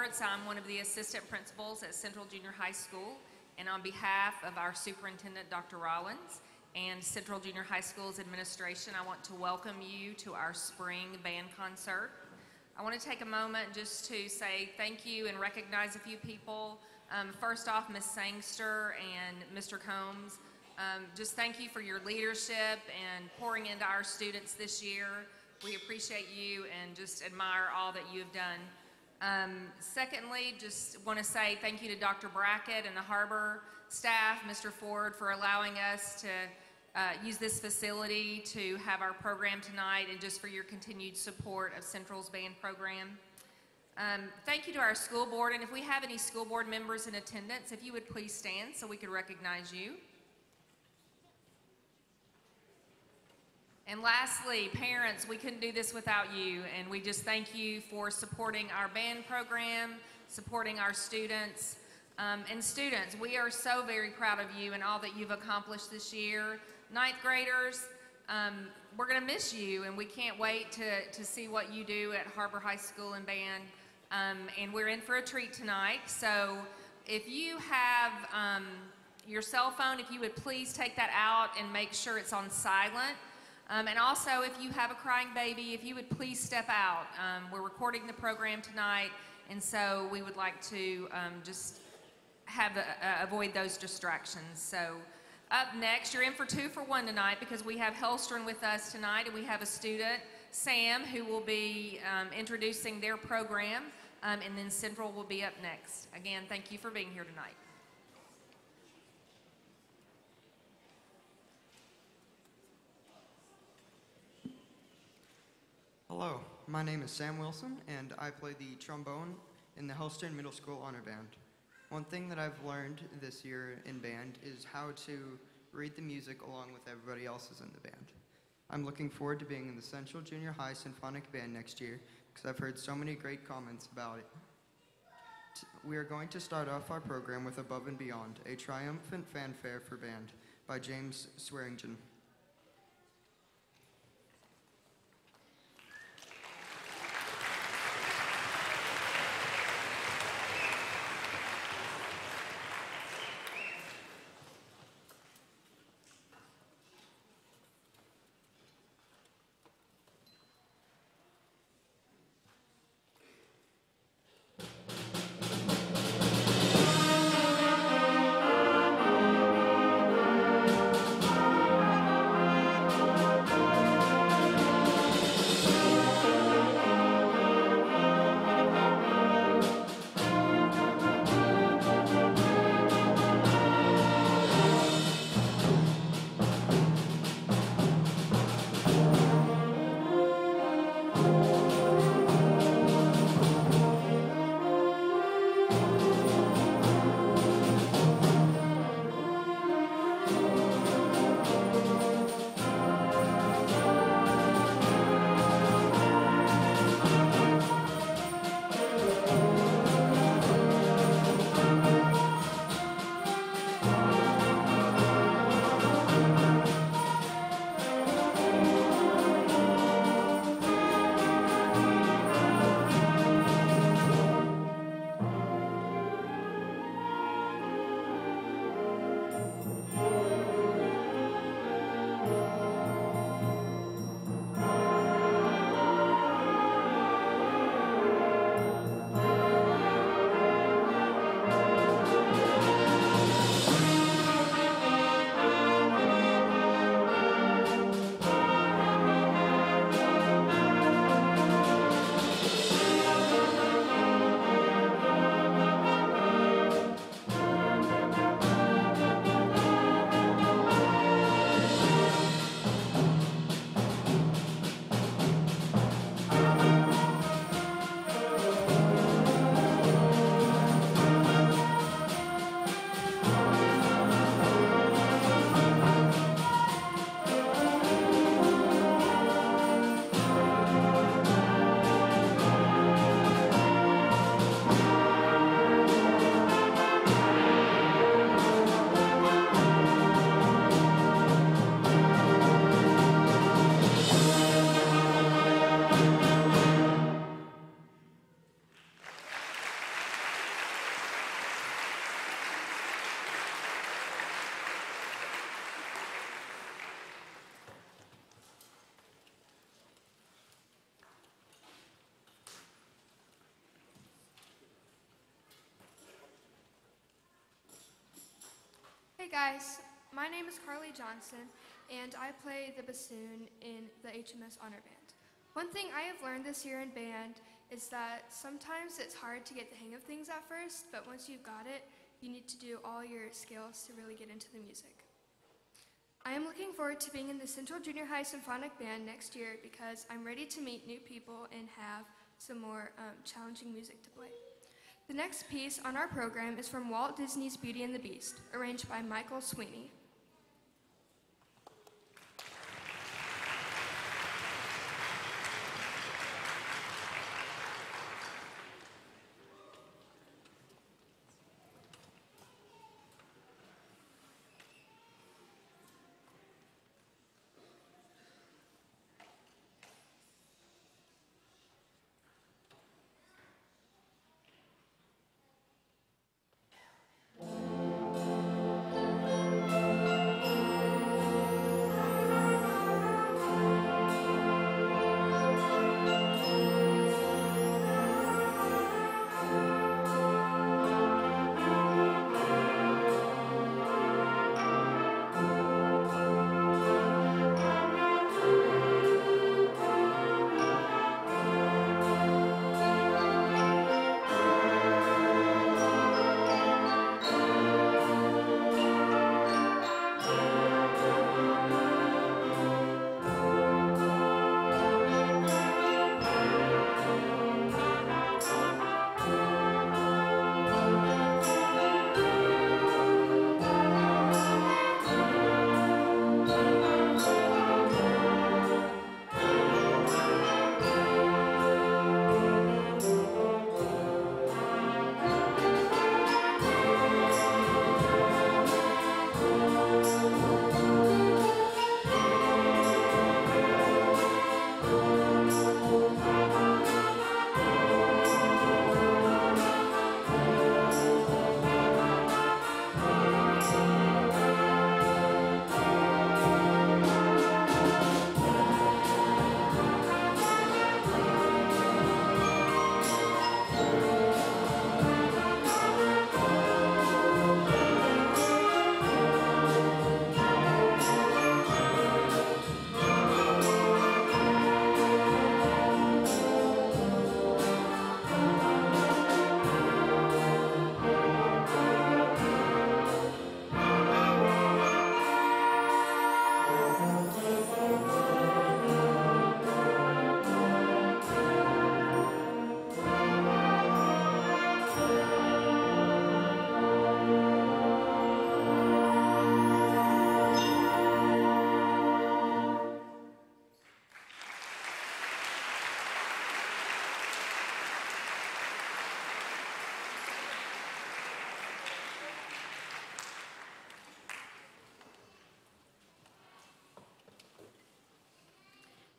Schwartz. I'm one of the assistant principals at Central Junior High School, and on behalf of our superintendent, Dr. Rollins, and Central Junior High School's administration, I want to welcome you to our spring band concert. I want to take a moment just to say thank you and recognize a few people. First off, Ms. Sangster and Mr. Combs. Just thank you for your leadership and pouring into our students this year. We appreciate you and just admire all that you have done. Secondly, just want to say thank you to Dr. Brackett and the HAR-BER staff, Mr. Ford, for allowing us to use this facility to have our program tonight, and just for your continued support of Central's band program. Thank you to our school board, and if we have any school board members in attendance, if you would please stand so we could recognize you. And lastly, parents, we couldn't do this without you, and we just thank you for supporting our band program, supporting our students. And students, we are so very proud of you and all that you've accomplished this year. Ninth graders, we're going to miss you, and we can't wait to see what you do at HAR-BER High School and band. And we're in for a treat tonight, so if you have your cell phone, if you would please take that out and make sure it's on silent. And also, if you have a crying baby, if you would please step out. We're recording the program tonight, and so we would like to just avoid those distractions. So up next, you're in for 2 for 1 tonight, because we have Hellstern with us tonight, and we have a student, Sam, who will be introducing their program, and then Central will be up next. Again, thank you for being here tonight. Hello, my name is Sam Wilson, and I play the trombone in the Hellstern Middle School Honor Band. One thing that I've learned this year in band is how to read the music along with everybody else's in the band. I'm looking forward to being in the Central Junior High Symphonic Band next year, because I've heard so many great comments about it. We are going to start off our program with Above and Beyond, a triumphant fanfare for band by James Swearingen. Hey guys, my name is Carly Johnson, and I play the bassoon in the HMS Honor Band. One thing I have learned this year in band is that sometimes it's hard to get the hang of things at first, but once you've got it, you need to do all your skills to really get into the music. I am looking forward to being in the Central Junior High Symphonic Band next year because I'm ready to meet new people and have some more challenging music to play. The next piece on our program is from Walt Disney's Beauty and the Beast, arranged by Michael Sweeney.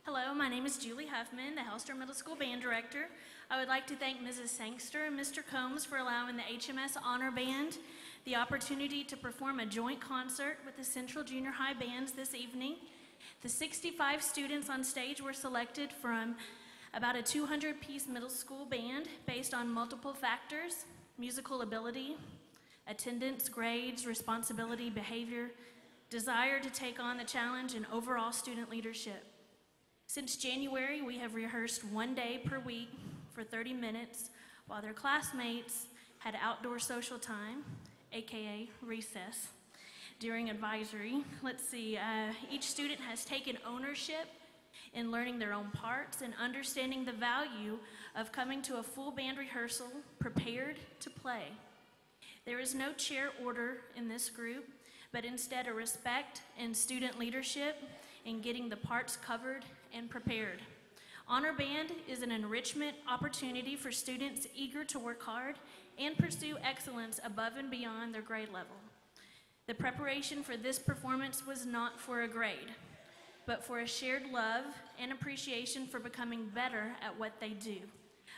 Hello, my name is Julie Huffman, the Hellstern Middle School Band Director. I would like to thank Mrs. Sangster and Mr. Combs for allowing the HMS Honor Band the opportunity to perform a joint concert with the Central Junior High bands this evening. The 65 students on stage were selected from about a 200-piece middle school band based on multiple factors: musical ability, attendance, grades, responsibility, behavior, desire to take on the challenge, and overall student leadership. Since January, we have rehearsed 1 day per week for 30 minutes while their classmates had outdoor social time, AKA recess, during advisory. Each student has taken ownership in learning their own parts and understanding the value of coming to a full band rehearsal prepared to play. There is no chair order in this group, but instead a respect and student leadership in getting the parts covered and prepared. Honor Band is an enrichment opportunity for students eager to work hard and pursue excellence above and beyond their grade level. The preparation for this performance was not for a grade, but for a shared love and appreciation for becoming better at what they do.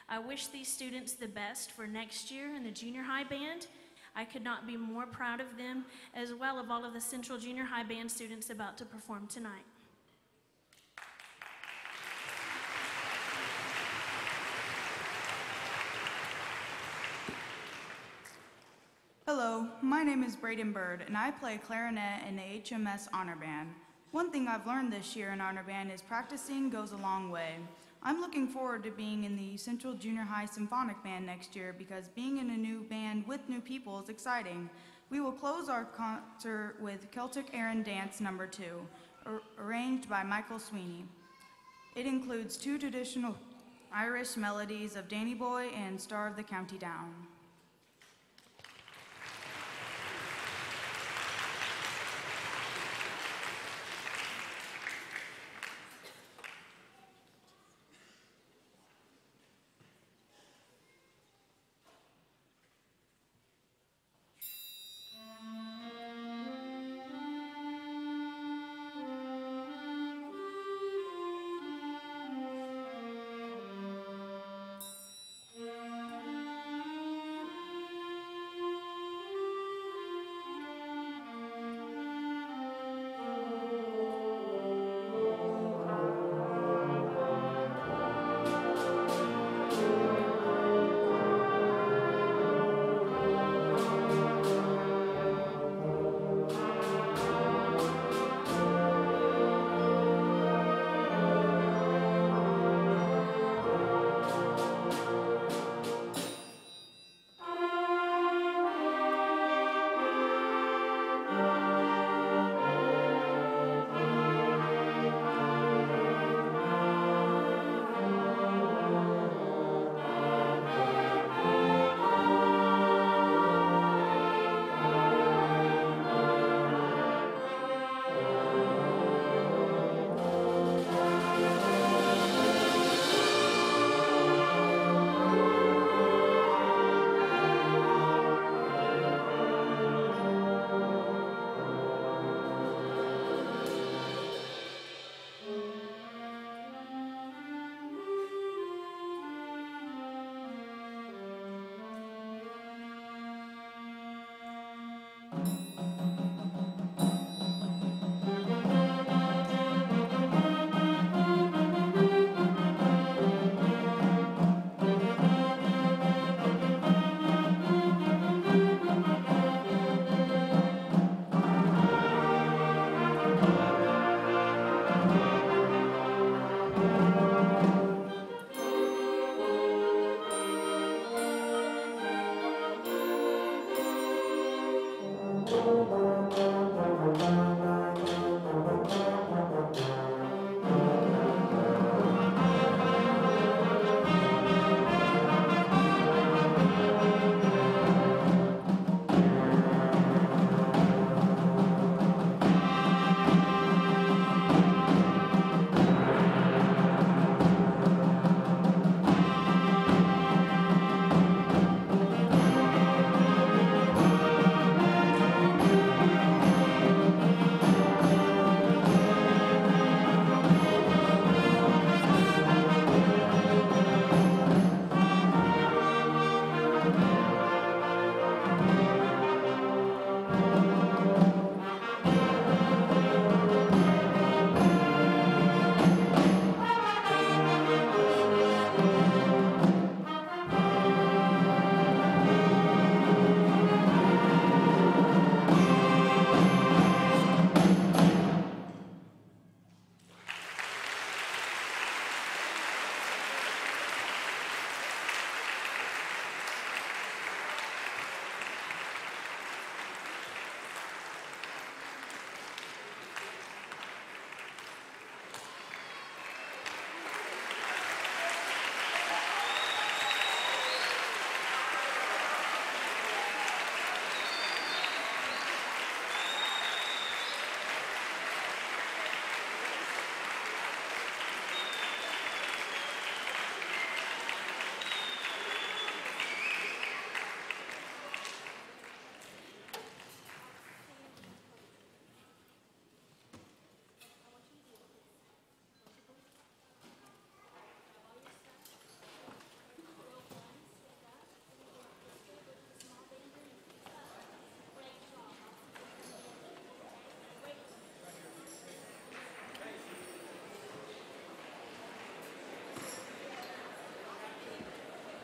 I wish these students the best for next year in the junior high band. I could not be more proud of them, as well as all of the Central Junior High band students about to perform tonight. Hello, my name is Braden Bird, and I play clarinet in the HMS Honor Band. One thing I've learned this year in Honor Band is practicing goes a long way. I'm looking forward to being in the Central Junior High Symphonic Band next year because being in a new band with new people is exciting. We will close our concert with Celtic Errand Dance No. 2, arranged by Michael Sweeney. It includes 2 traditional Irish melodies of Danny Boy and Star of the County Down.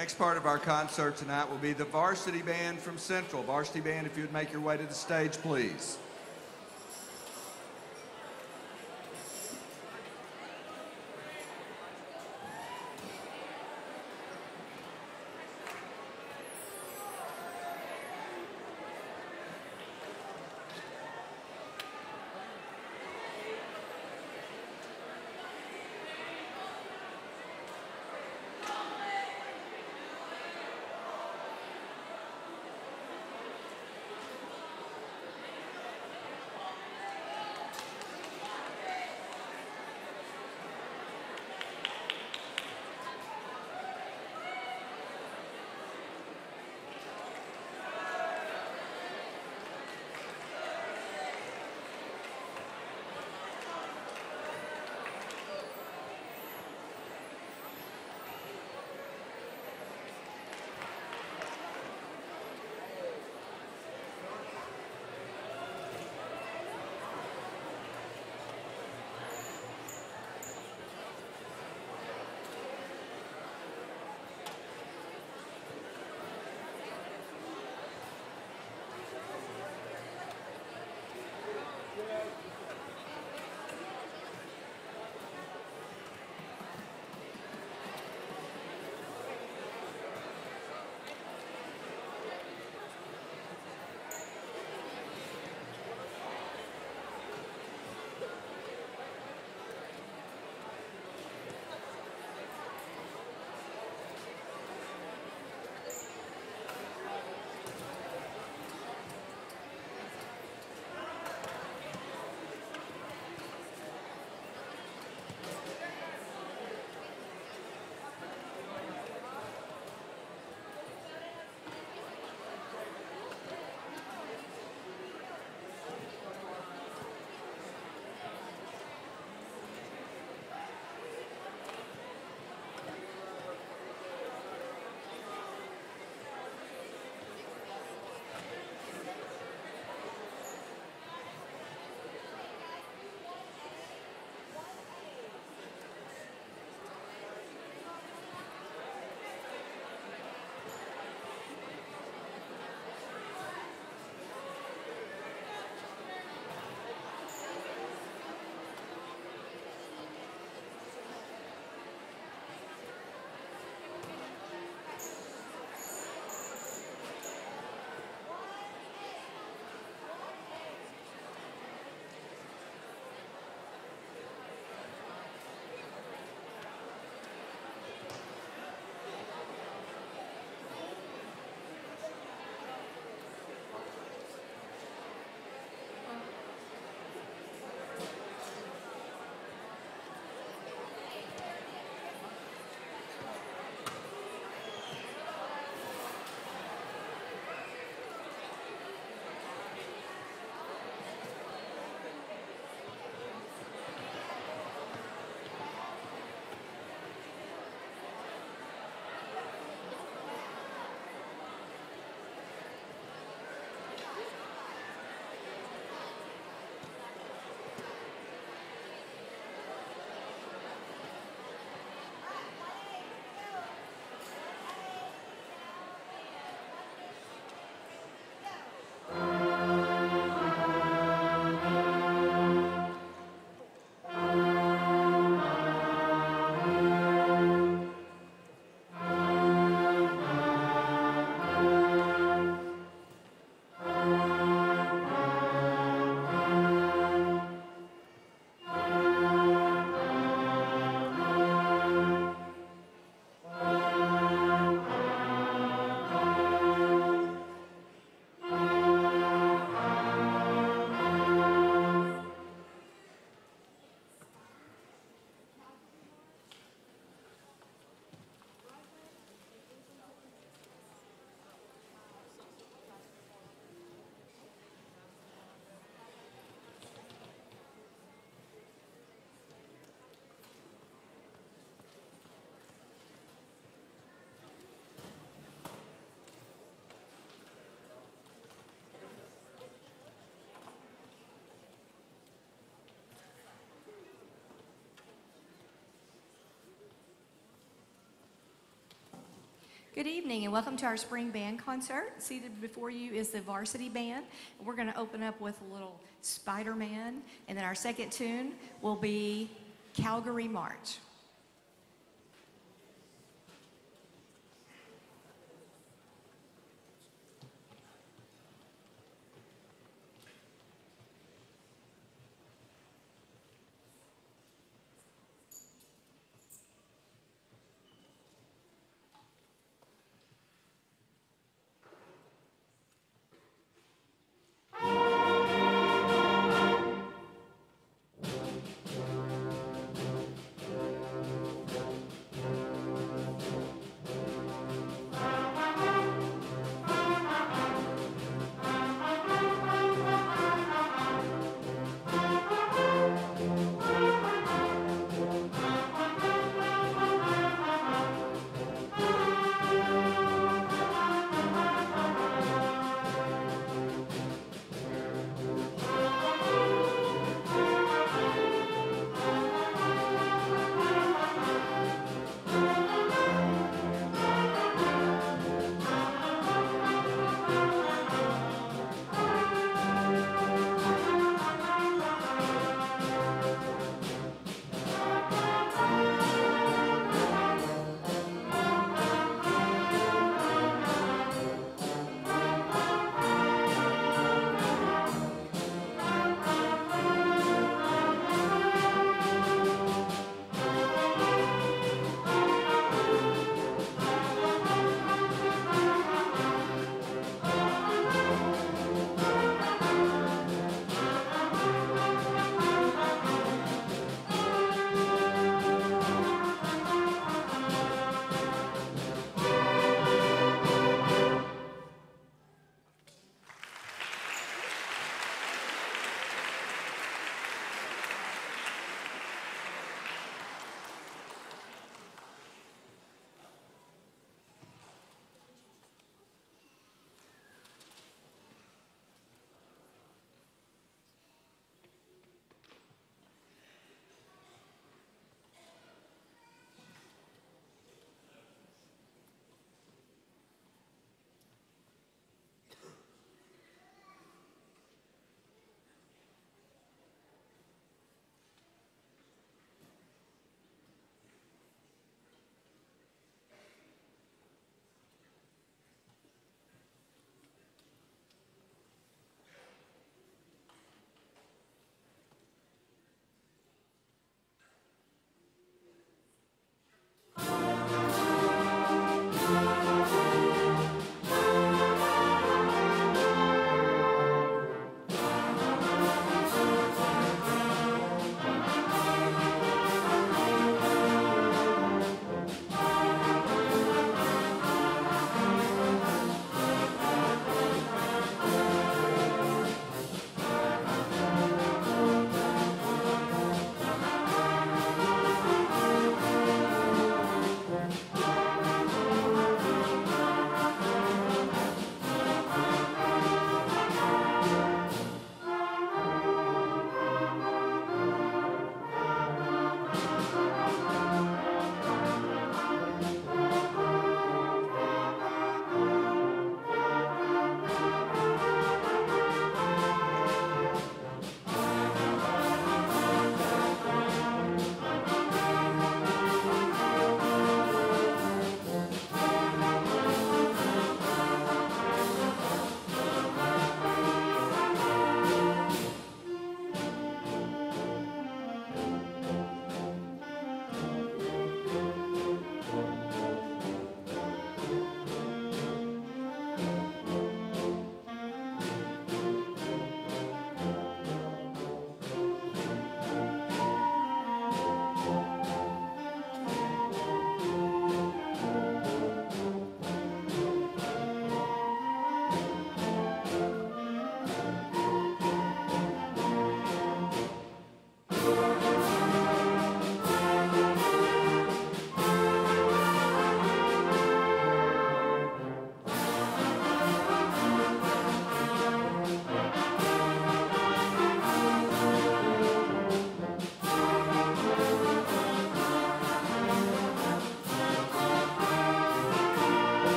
Next part of our concert tonight will be the Varsity Band from Central. Varsity Band, if you would make your way to the stage, please. Good evening and welcome to our spring band concert. Seated before you is the Varsity Band. We're going to open up with a little Spider-Man, and then our second tune will be Calgary March.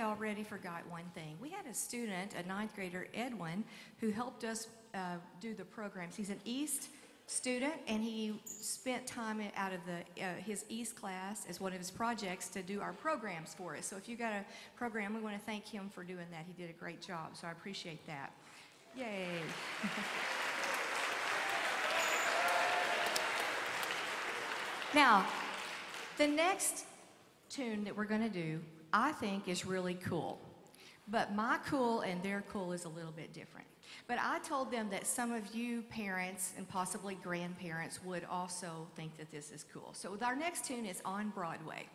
already forgot one thing. We had a student, a ninth grader, Edwin, who helped us do the programs. He's an East student, and he spent time out of his East class as one of his projects to do our programs for us. So if you got a program, we want to thank him for doing that. He did a great job, so I appreciate that. Yay. Now, the next tune that we're going to do, I think, is really cool. But my cool and their cool is a little bit different. But I told them that some of you parents and possibly grandparents would also think that this is cool. So our next tune is On Broadway.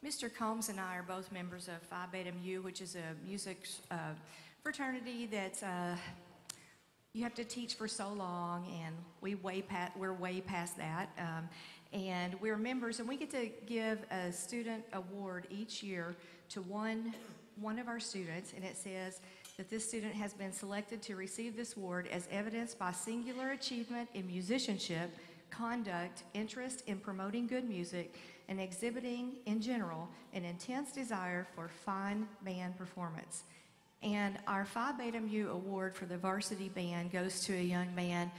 Mr. Combs and I are both members of Phi Beta Mu, which is a music fraternity that's you have to teach for so long, and we're way past that. And we're members, and we get to give a student award each year to one of our students, and it says that this student has been selected to receive this award as evidenced by singular achievement in musicianship, conduct, interest in promoting good music, and exhibiting, in general, an intense desire for fine band performance. And our Phi Beta Mu award for the varsity band goes to a young man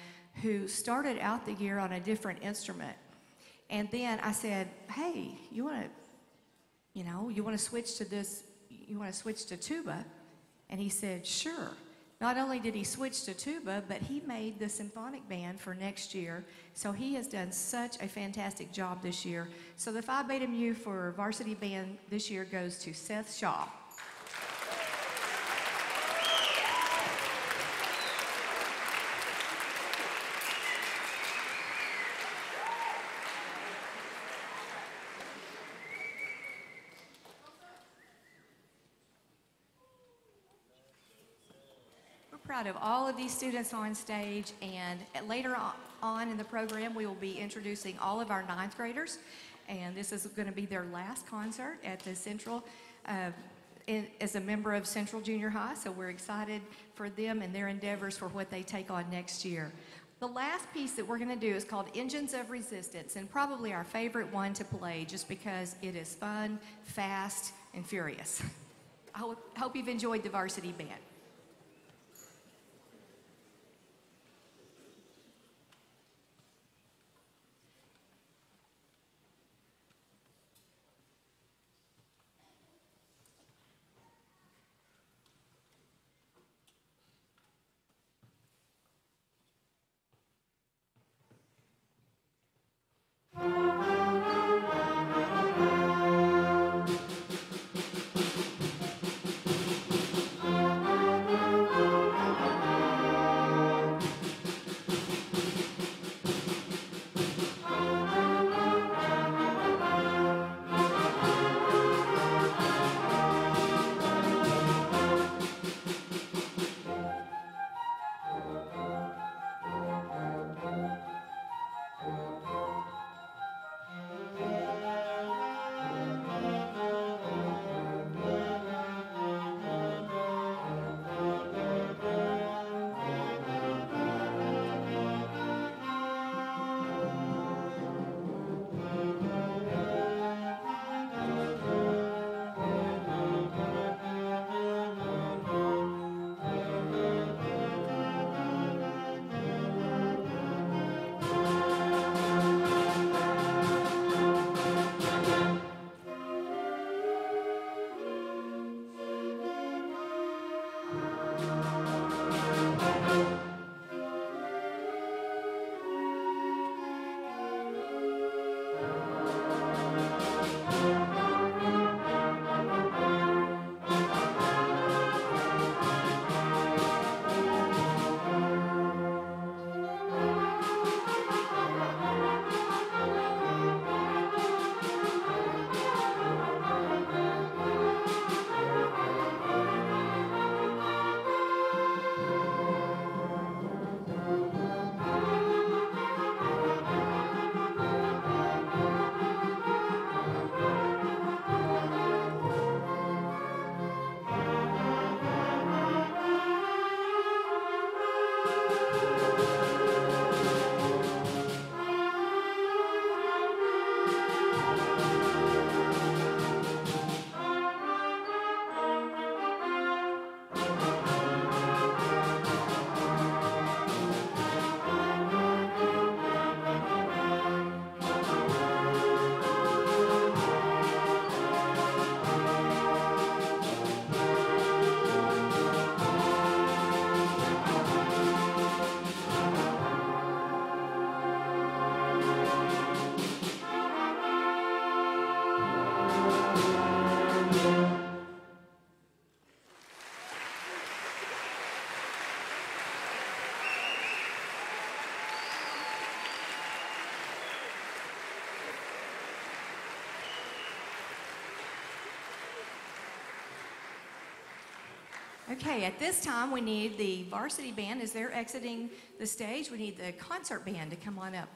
who started out the year on a different instrument. And then I said, hey, you want to switch to this, you want to switch to tuba? And he said, sure. Not only did he switch to tuba, but he made the symphonic band for next year. So he has done such a fantastic job this year. So the Phi Beta Mu for varsity band this year goes to Seth Shaw. Proud of all of these students on stage, and later on in the program we will be introducing all of our ninth graders, and this is going to be their last concert at the Central as a member of Central Junior High, so we're excited for them and their endeavors for what they take on next year. The last piece that we're going to do is called Engines of Resistance, and probably our favorite one to play just because it is fun, fast, and furious. I hope you've enjoyed the varsity band. Okay, at this time, we need the varsity band. As they're exiting the stage, we need the concert band to come on up.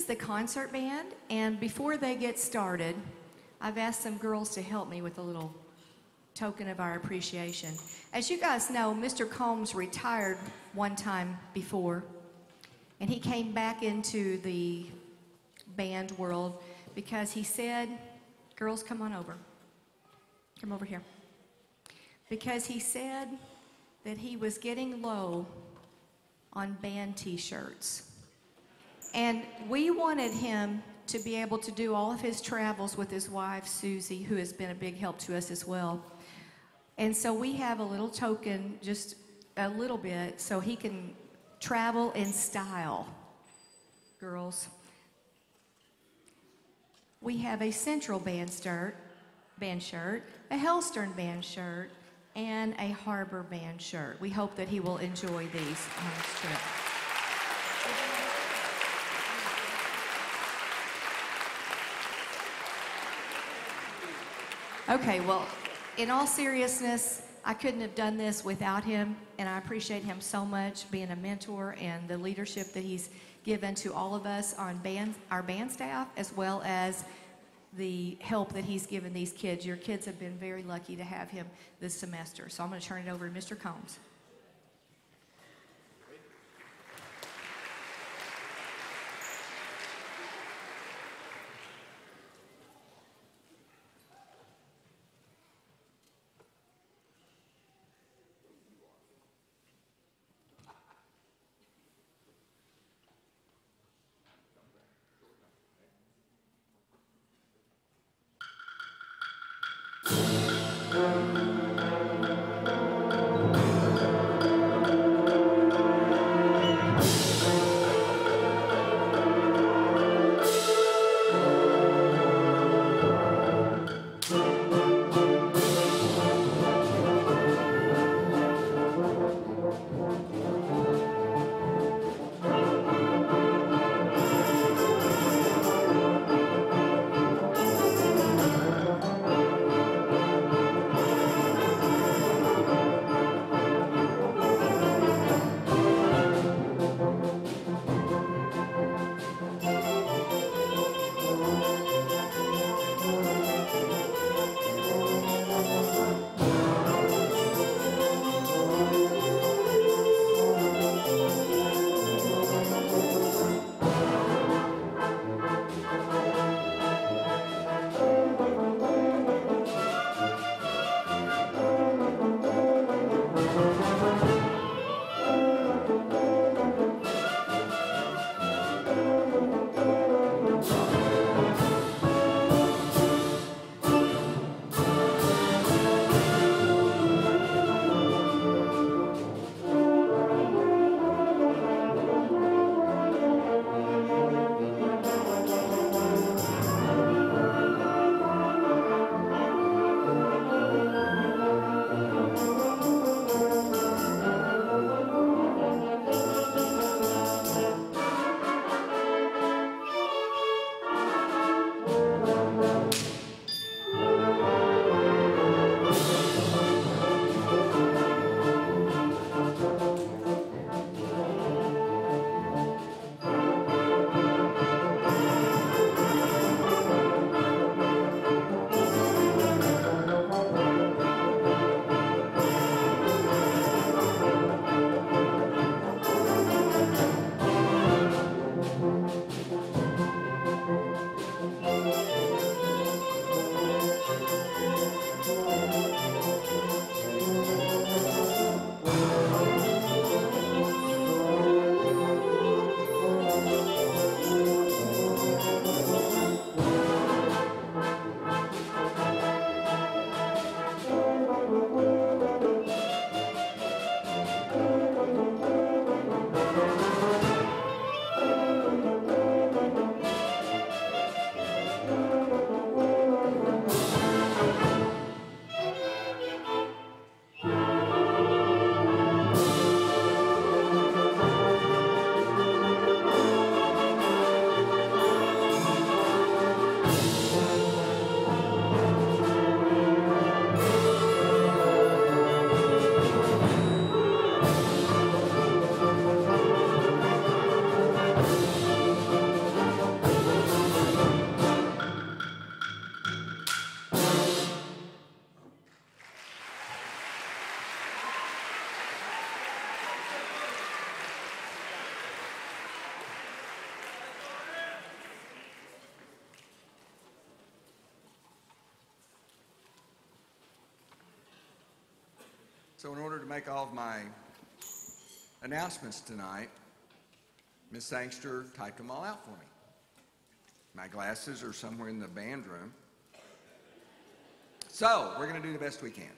the concert band, and before they get started, I've asked some girls to help me with a little token of our appreciation. As you guys know, Mr. Combs retired one time before, and he came back into the band world because he said, girls, come on over. Come over here. Because he said that he was getting low on band t-shirts. And we wanted him to be able to do all of his travels with his wife, Susie, who has been a big help to us as well. And so we have a little token, just a little bit, so he can travel in style. Girls. We have a Central band shirt, a Hellstern band shirt, and a HAR-BER band shirt. We hope that he will enjoy these on his trip. Okay, well, in all seriousness, I couldn't have done this without him, and I appreciate him so much being a mentor and the leadership that he's given to all of us on our band staff, as well as the help that he's given these kids. Your kids have been very lucky to have him this semester. So I'm going to turn it over to Mr. Combs. So in order to make all of my announcements tonight, Ms. Sangster typed them all out for me. My glasses are somewhere in the band room. So we're going to do the best we can.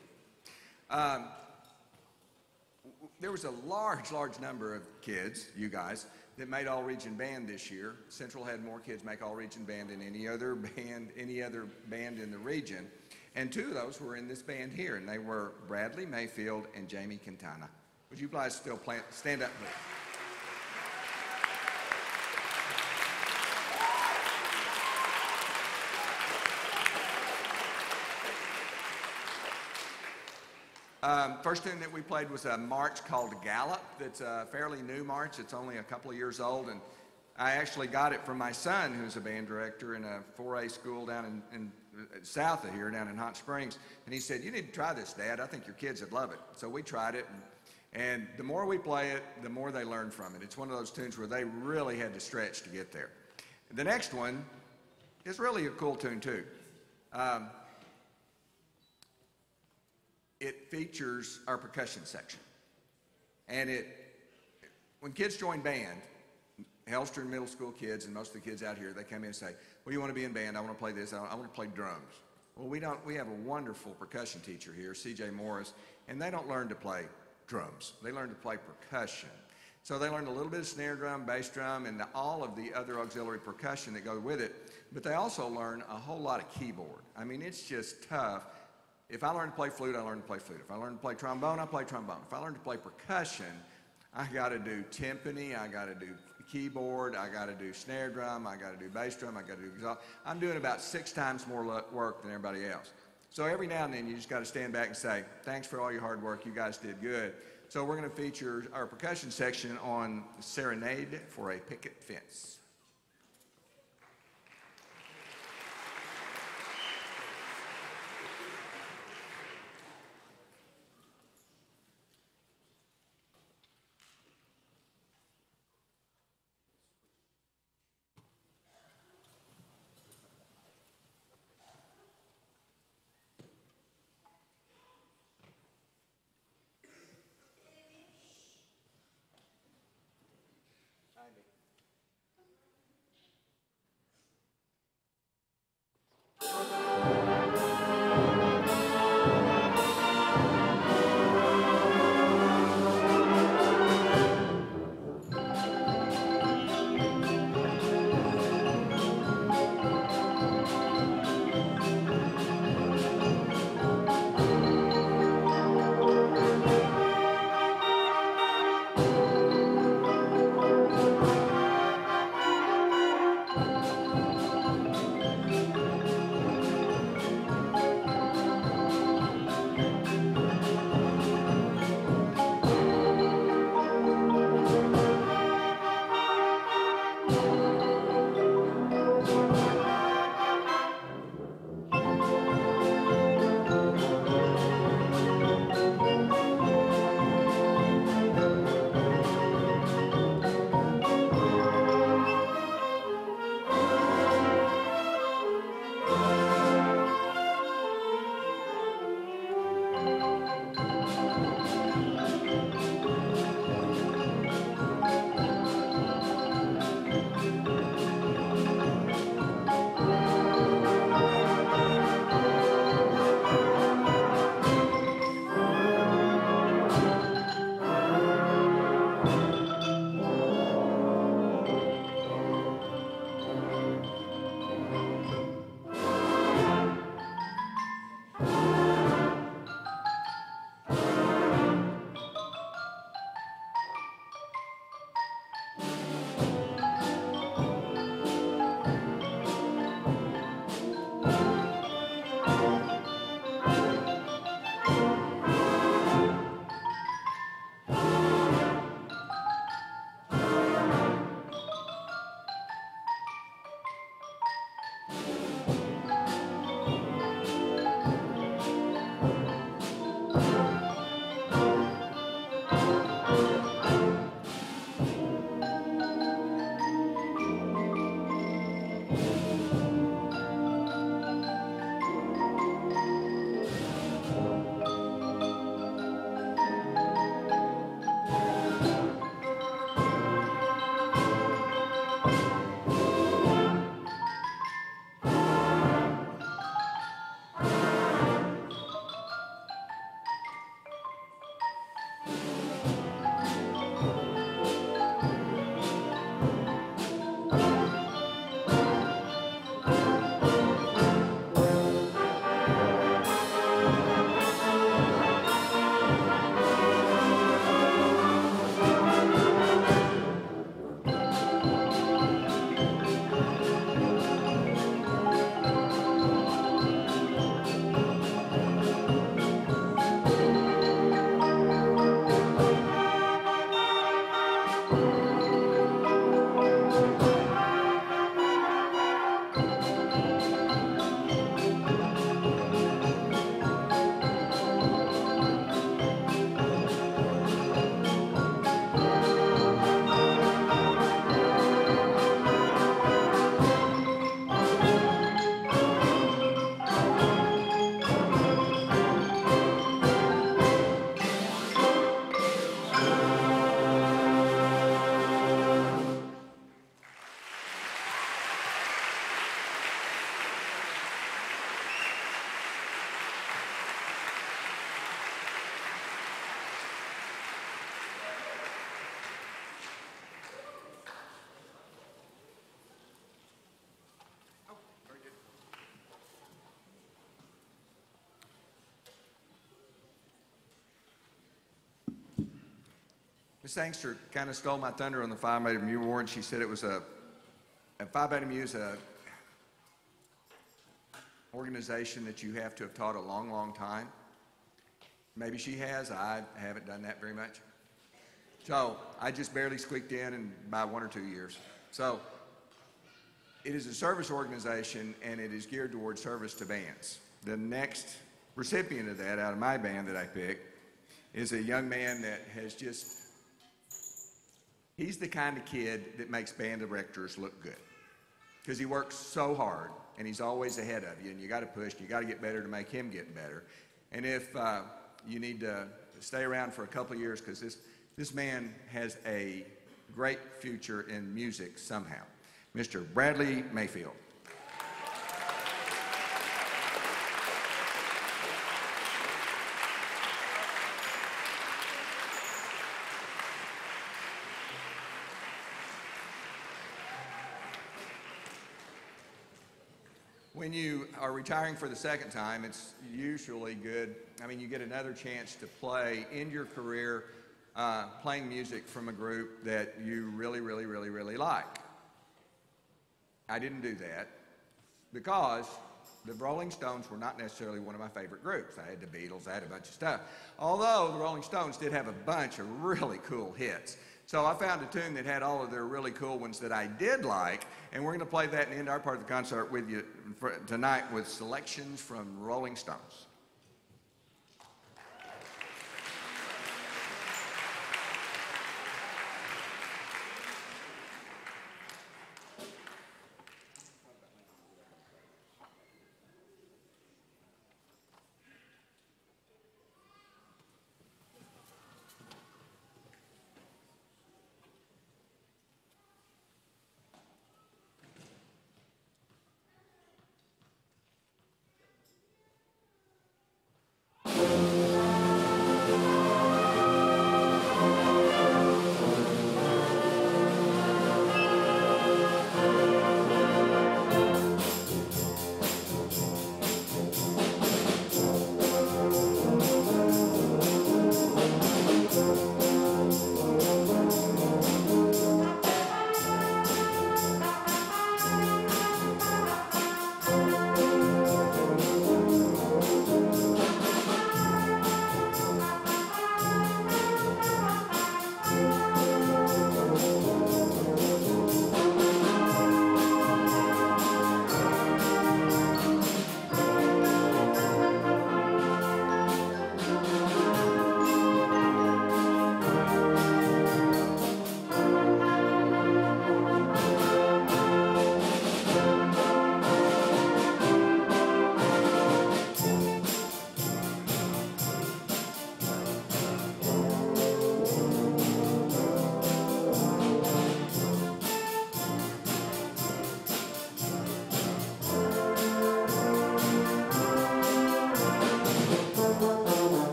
There was a large number of kids, you guys, that made all-region band this year. Central had more kids make all-region band than any other band in the region. And two of those were in this band here, and they were Bradley Mayfield and Jamie Quintana. Would you guys still stand up, please? First tune that we played was a march called Gallop. That's a fairly new march. It's only a couple of years old, and I actually got it from my son, who's a band director in a 4A school down in south of here, down in Hot Springs. And he said, "You need to try this, Dad. I think your kids would love it." So we tried it, and the more we play it, the more they learn from it. It's one of those tunes where they really had to stretch to get there. The next one is really a cool tune, too. It features our percussion section. And when kids join band, Hellstern middle school kids and most of the kids out here, they come in and say, "Well, you want to be in band? I want to play this. I want to play drums." Well, we have a wonderful percussion teacher here, C.J. Morris, and they don't learn to play drums. They learn to play percussion. So they learn a little bit of snare drum, bass drum, and all of the other auxiliary percussion that go with it. But they also learn a whole lot of keyboard. I mean, it's just tough. If I learn to play flute, I learn to play flute. If I learn to play trombone, I play trombone. If I learn to play percussion, I got to do timpani, I got to do keyboard, I got to do snare drum, I got to do bass drum, I got to do exhaust. I'm doing about 6 times more work than everybody else. So every now and then you just got to stand back and say, "Thanks for all your hard work, you guys did good." So we're going to feature our percussion section on Serenade for a Picket Fence. Ms. Sangster kind of stole my thunder on the Phi Beta Mu award. She said it was a Phi Beta Mu is a organization that you have to have taught a long, long time. Maybe she has. I haven't done that very much. So I just barely squeaked in by 1 or 2 years. So it is a service organization, and it is geared towards service to bands. The next recipient of that out of my band that I picked is a young man that has he's the kind of kid that makes band directors look good because he works so hard, and he's always ahead of you, and you got to push, and you got to get better to make him get better. And if you need to stay around for a couple of years, because this man has a great future in music somehow. Mr. Bradley Mayfield. When you are retiring for the second time, it's usually good. I mean, you get another chance to play in your career, playing music from a group that you really, really, really, really like. I didn't do that because the Rolling Stones were not necessarily one of my favorite groups. I had the Beatles, I had a bunch of stuff. Although the Rolling Stones did have a bunch of really cool hits. So I found a tune that had all of their really cool ones that I did like, and we're going to play that and end our part of the concert with you tonight with selections from Rolling Stones.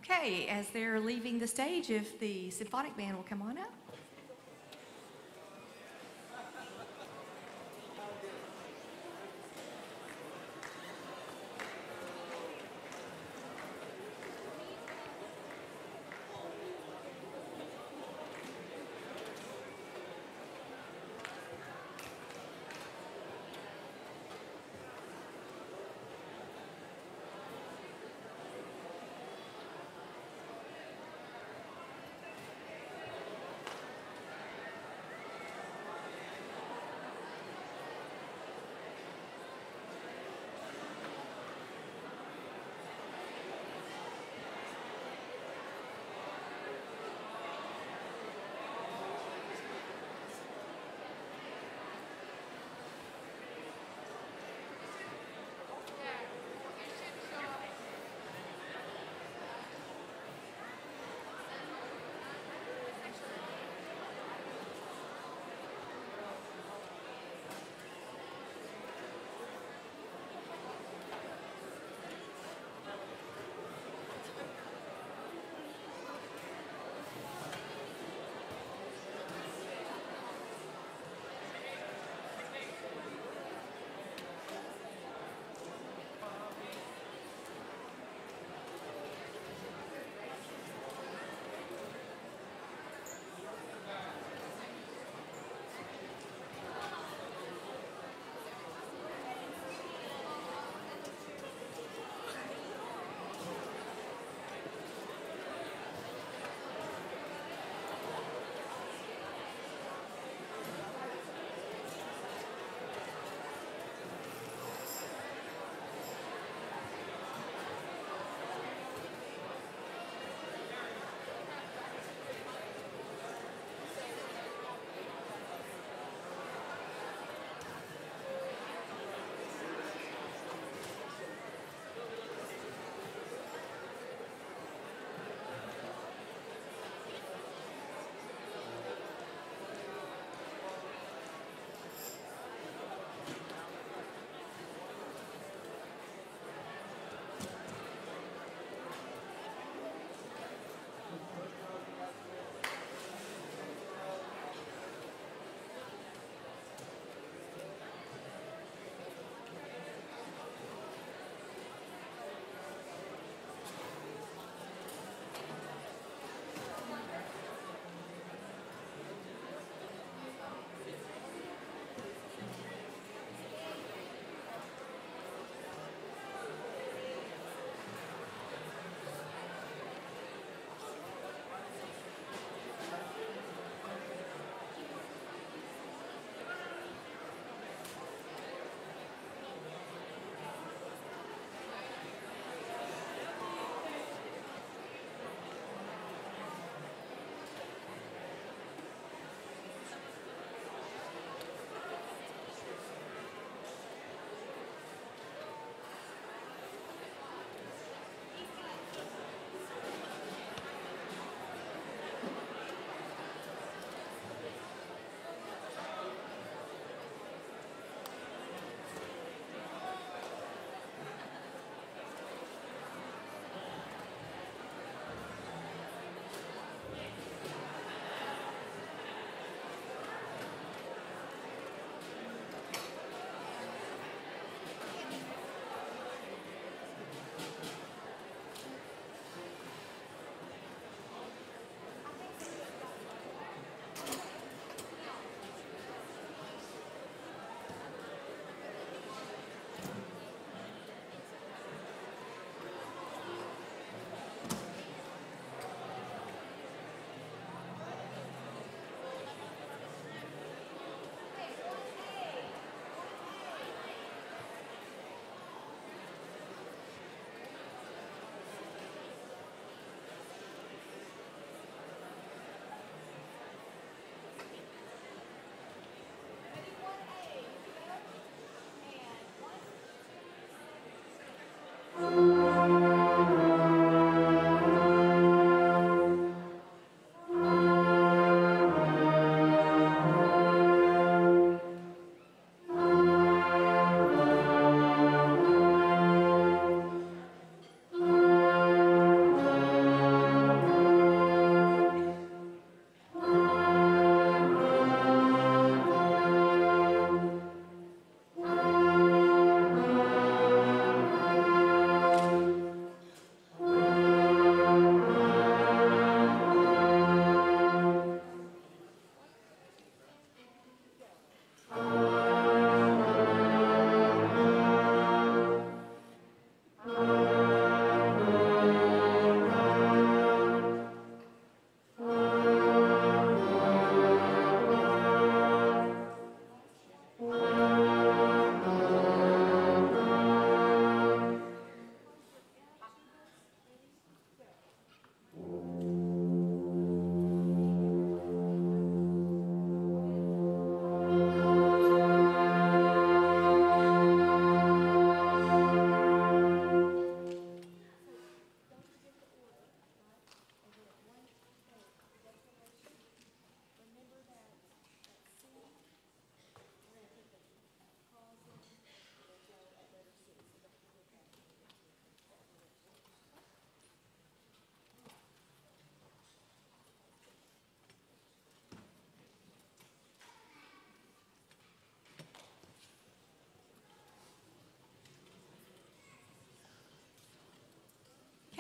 Okay, as they're leaving the stage, if the symphonic band will come on up.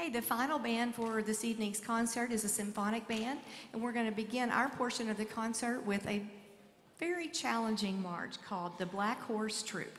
Okay, the final band for this evening's concert is a symphonic band, and we're going to begin our portion of the concert with a very challenging march called the Black Horse Troop.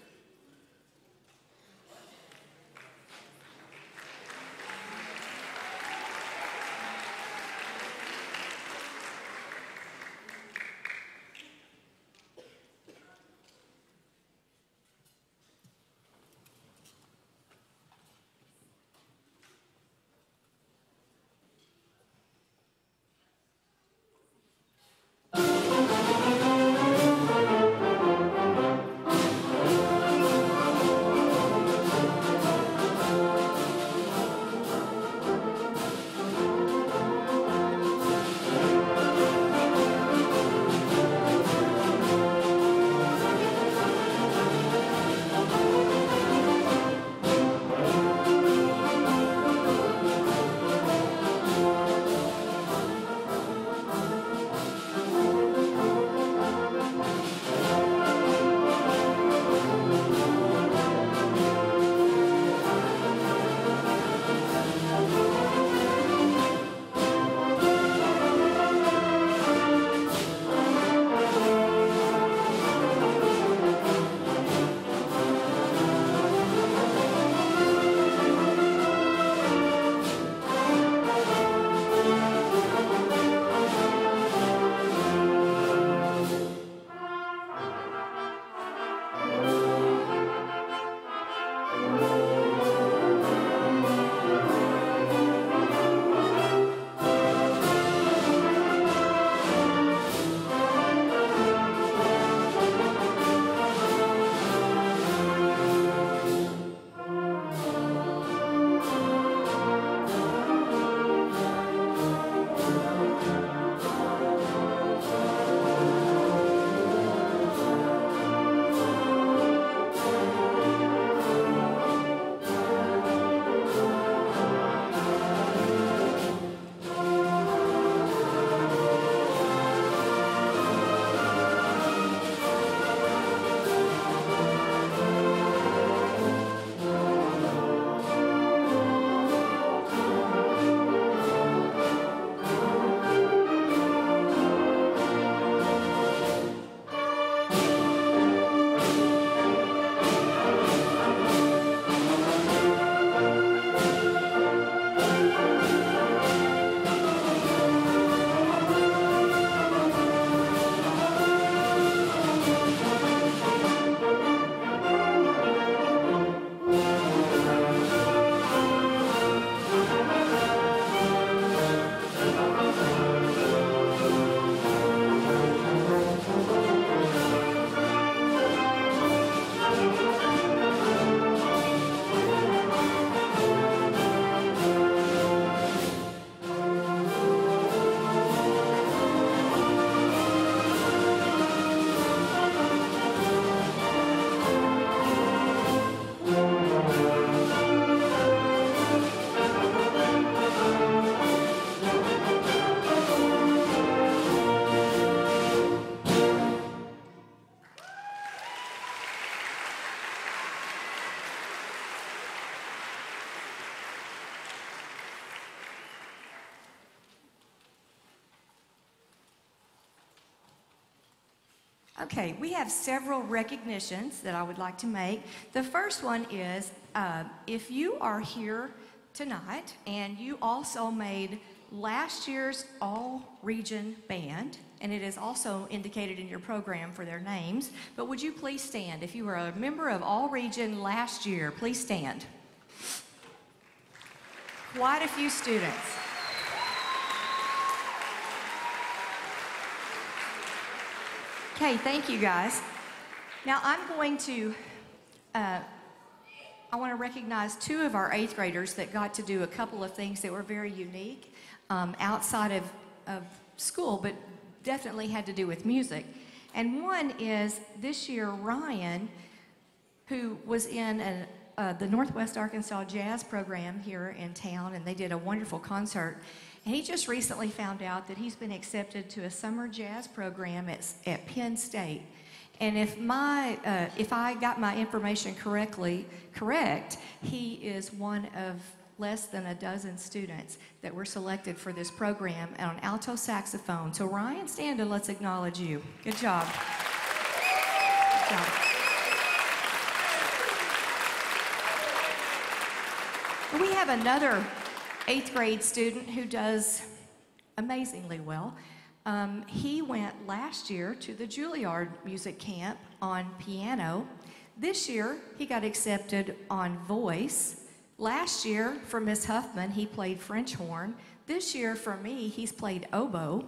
Okay, we have several recognitions that I would like to make. The first one is if you are here tonight and you also made last year's all-region band, and it is also indicated in your program for their names, but would you please stand? If you were a member of all-region last year, please stand. Quite a few students. Okay, thank you guys. Now I'm going to, I want to recognize two of our 8th graders that got to do a couple of things that were very unique outside of school, but definitely had to do with music. And one is this year Ryan, who was in the Northwest Arkansas Jazz program here in town, and they did a wonderful concert. And he just recently found out that he's been accepted to a summer jazz program at Penn State. And if I got my information correct, he is one of less than a dozen students that were selected for this program on alto saxophone. So Ryan, stand and let's acknowledge you. Good job. Good job. We have another 8th grade student who does amazingly well. He went last year to the Juilliard Music Camp on piano. This year, he got accepted on voice. Last year, for Miss Huffman, he played French horn. This year, for me, he's played oboe.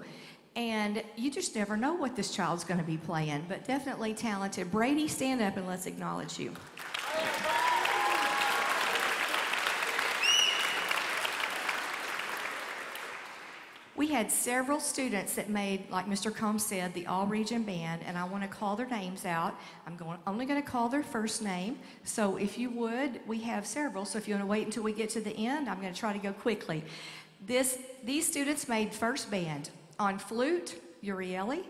And you just never know what this child's going to be playing, but definitely talented. Brady, stand up and let's acknowledge you. We had several students that made, like Mr. Combs said, the all-region band, and I want to call their names out. I'm only going to call their first name. So if you would, we have several, so if you want to wait until we get to the end, I'm going to try to go quickly. These students made first band. On flute, Urieli;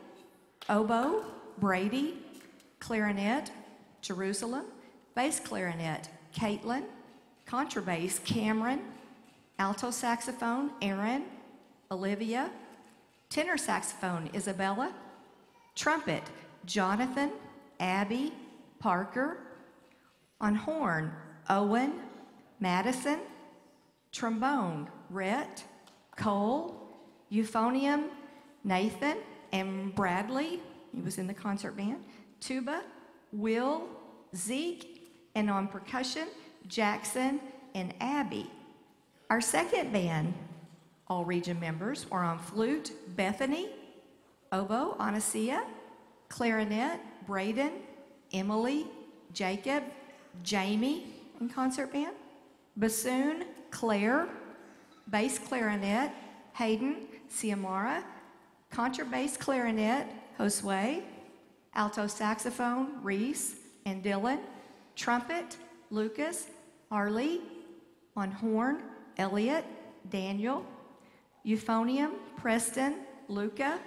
oboe, Brady; clarinet, Jerusalem; bass clarinet, Caitlin; contrabass, Cameron; alto saxophone, Aaron; Olivia; tenor saxophone, Isabella; trumpet, Jonathan, Abby, Parker; on horn, Owen, Madison; trombone, Rhett, Cole; euphonium, Nathan and Bradley, he was in the concert band; tuba, Will, Zeke; and on percussion, Jackson and Abby. Our second band, all region members, were on flute, Bethany; oboe, Anasia; clarinet, Braden; Emily, Jacob, Jamie in concert band; bassoon, Claire; bass clarinet, Hayden, Ciamara; contrabass clarinet, Josue; alto saxophone, Reese and Dylan; trumpet, Lucas, Harley; on horn, Elliot, Daniel; euphonium, Preston, Luca;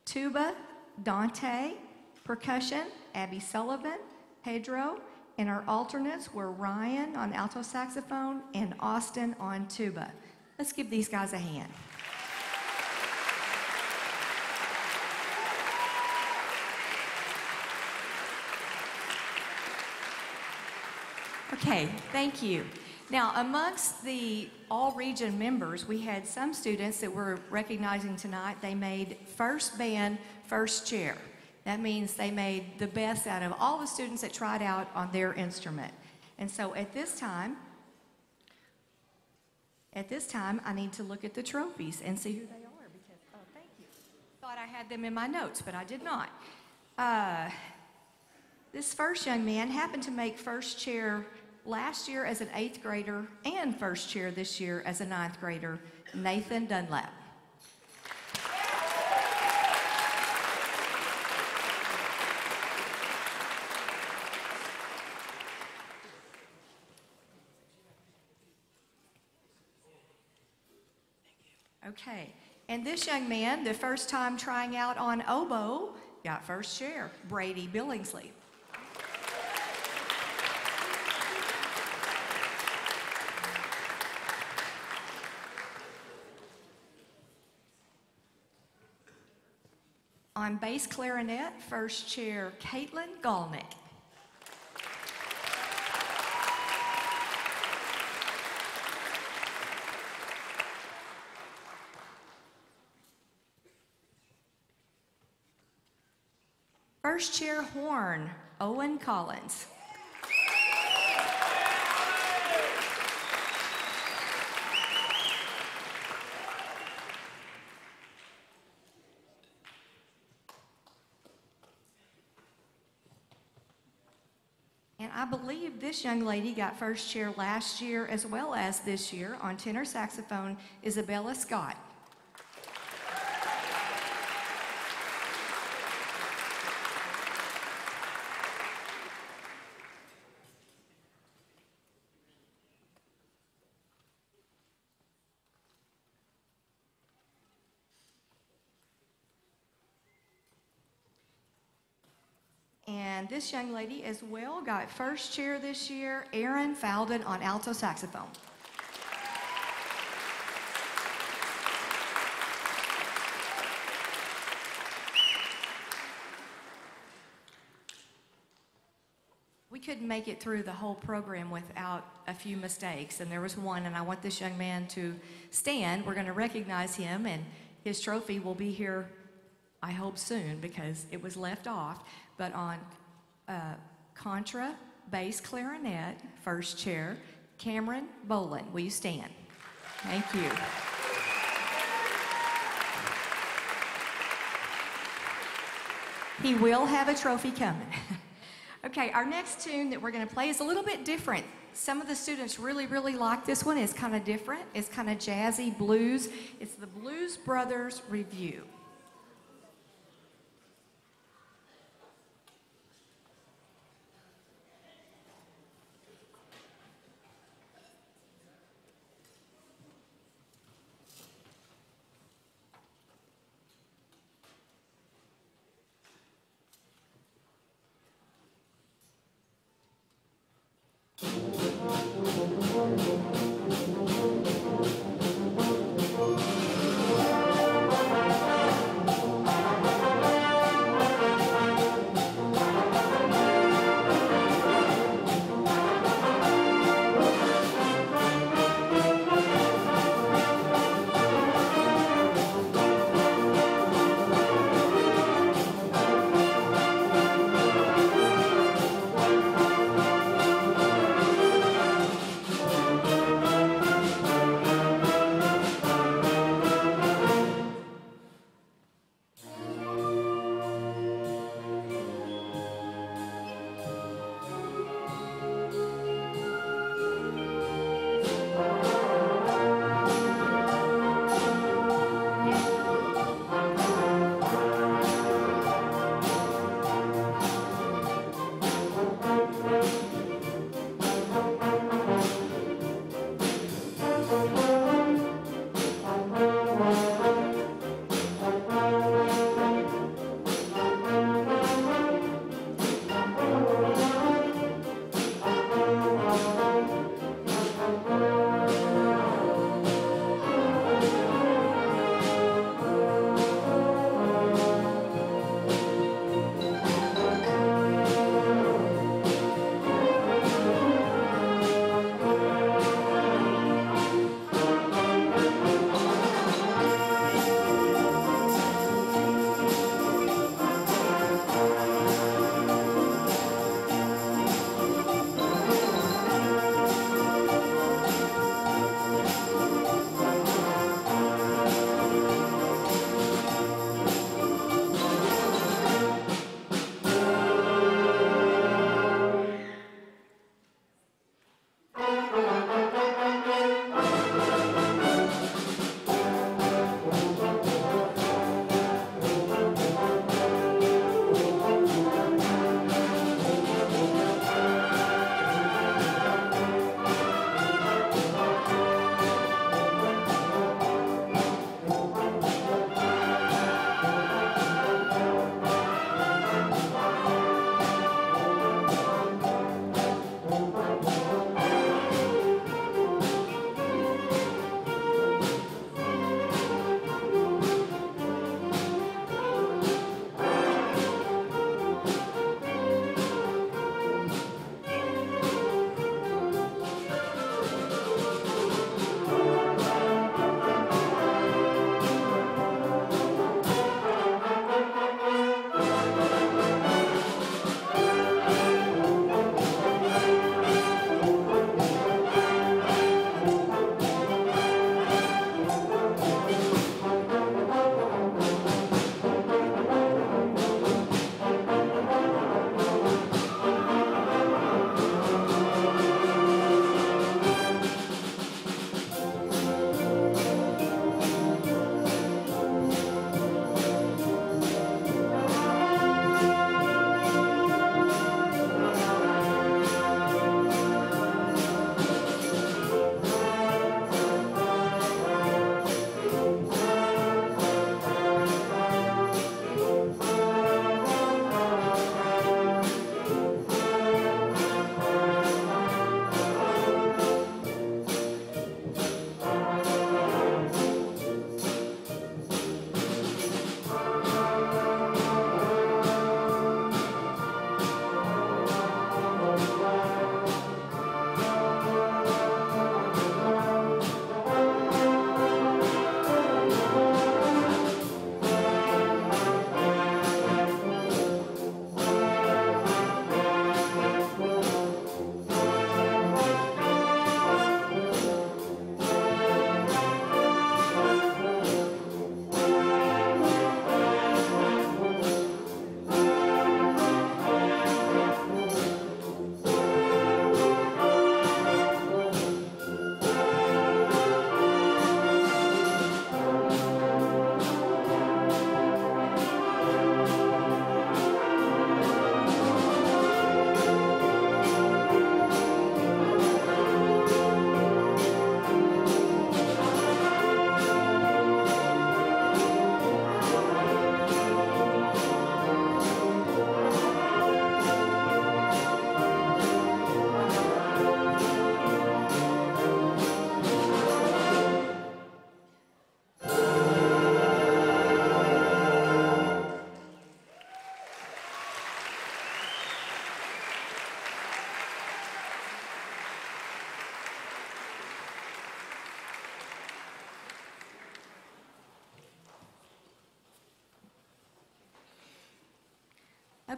tuba, Dante; percussion, Abby Sullivan, Pedro; and our alternates were Ryan on alto saxophone and Austin on tuba. Let's give these guys a hand. Okay, thank you. Now, amongst the all-region members, we had some students that we're recognizing tonight. They made first band, first chair. That means they made the best out of all the students that tried out on their instrument. And so at this time, I need to look at the trophies and see who they are because, oh, thank you. Thought I had them in my notes, but I did not. This first young man happened to make first chair last year as an 8th grader and first chair this year as a 9th grader, Nathan Dunlap. Okay, and this young man, the first time trying out on oboe, got first chair, Brady Billingsley. On bass clarinet, first chair, Caitlin Galnick. First chair, horn, Owen Collins. And I believe this young lady got first chair last year as well as this year on tenor saxophone, Isabella Scott. And this young lady as well got first chair this year, Erin Fowden on alto saxophone. couldn't make it through the whole program without a few mistakes, and there was one, and I want this young man to stand. We're going to recognize him, and his trophy will be here, I hope soon, because it was left off. But on contra, bass clarinet, first chair, Cameron Boland. Will you stand? Thank you. He will have a trophy coming. Okay, our next tune that we're going to play is a little bit different. Some of the students really, really like this one. It's kind of different. It's kind of jazzy blues. It's the Blues Brothers Review.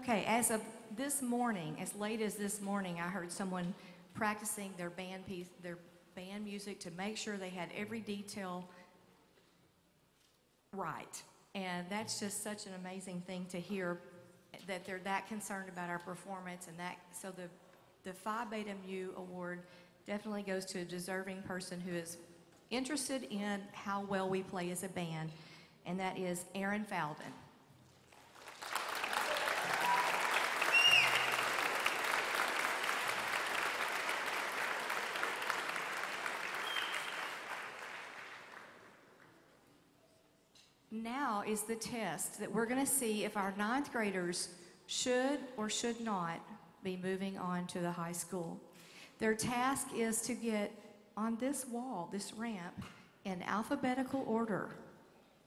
Okay, as of this morning, as late as this morning, I heard someone practicing their band piece, their band music to make sure they had every detail right. And that's just such an amazing thing to hear, that they're that concerned about our performance. And that, so the Phi Beta Mu Award definitely goes to a deserving person who is interested in how well we play as a band, and that is Aaron Falden. Now is the test that we're going to see if our ninth graders should or should not be moving on to the high school. Their task is to get on this wall, this ramp, in alphabetical order,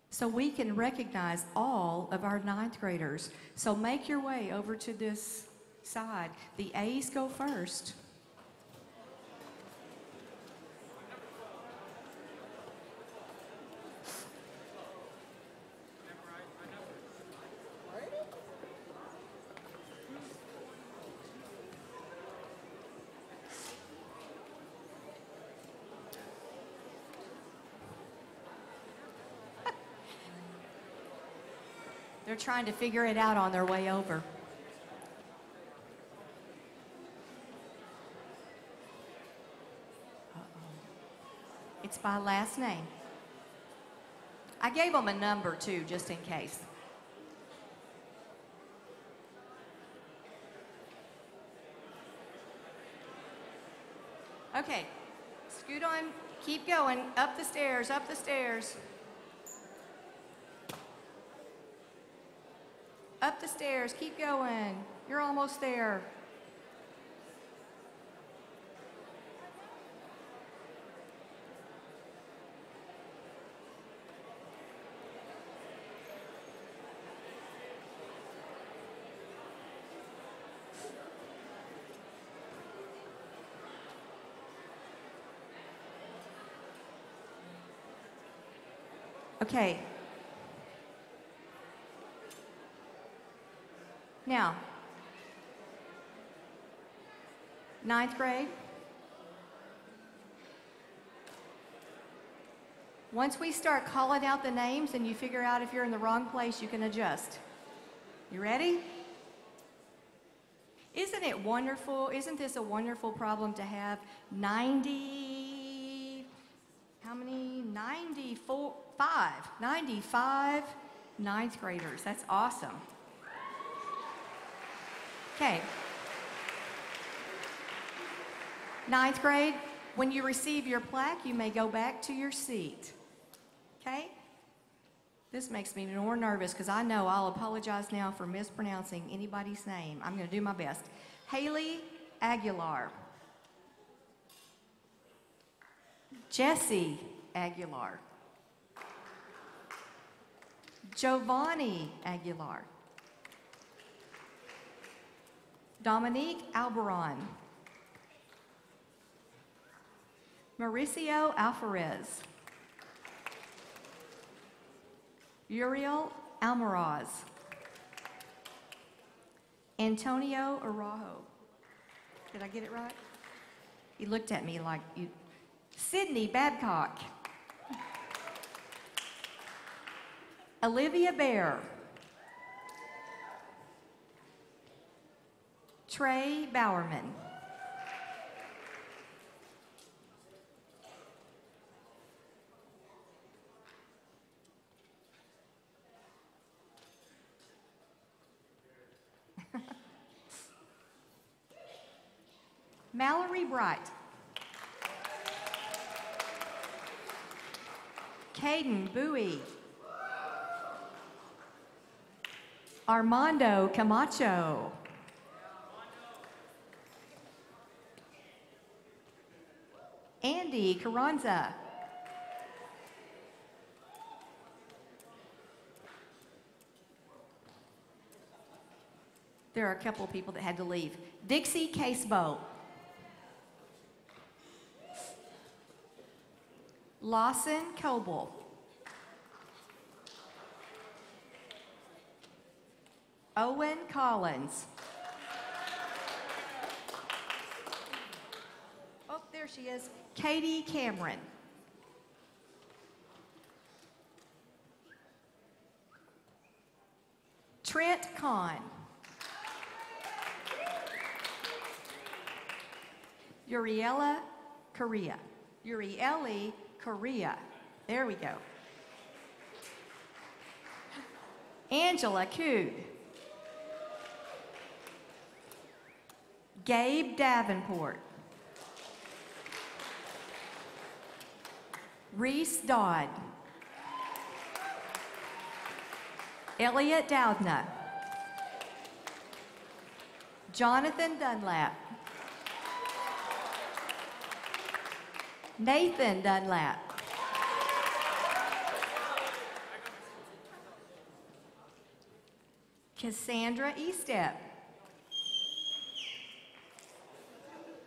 so we can recognize all of our ninth graders. So make your way over to this side. The A's go first. They're trying to figure it out on their way over. It's by last name. I gave them a number too, just in case. Okay, scoot on, keep going, up the stairs, up the stairs. Up the stairs, keep going. You're almost there. Okay. Now, ninth grade. Once we start calling out the names and you figure out if you're in the wrong place, you can adjust. You ready? Isn't it wonderful? Isn't this a wonderful problem to have 95 ninth graders? That's awesome. Okay. Ninth grade, when you receive your plaque, you may go back to your seat. Okay? This makes me more nervous because I know I'll apologize now for mispronouncing anybody's name. I'm going to do my best. Haley Aguilar. Jesse Aguilar. Giovanni Aguilar. Dominique Albaron. Mauricio Alvarez. Uriel Almaraz. Antonio Araujo. Did I get it right? He looked at me like you. Sydney Babcock. Olivia Bear. Trey Bowerman. Mallory Bright. Caden Bowie. Armando Camacho. Andy Carranza. There are a couple of people that had to leave. Dixie Casebow. Lawson Coble. Owen Collins. Oh, there she is. Katie Cameron. Trent Kahn. Uriela Correa. Urieli Correa. There we go. Angela Cood. Gabe Davenport. Reese Dodd. Elliot Doudna. Jonathan Dunlap. Nathan Dunlap. Cassandra Estep.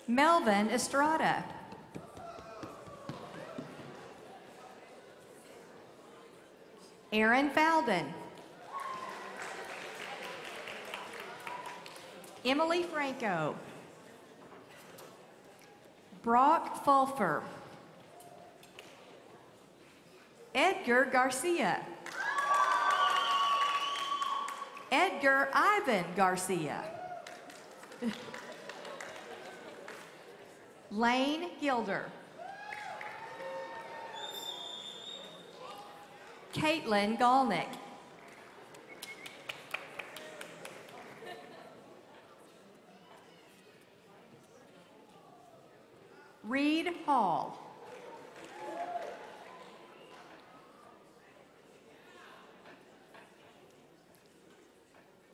Melvin Estrada. Aaron Falden. Emily Franco. Brock Fulfer. Edgar Garcia. Edgar Ivan Garcia. Lane Gilder. Caitlin Galnick. Reed Hall.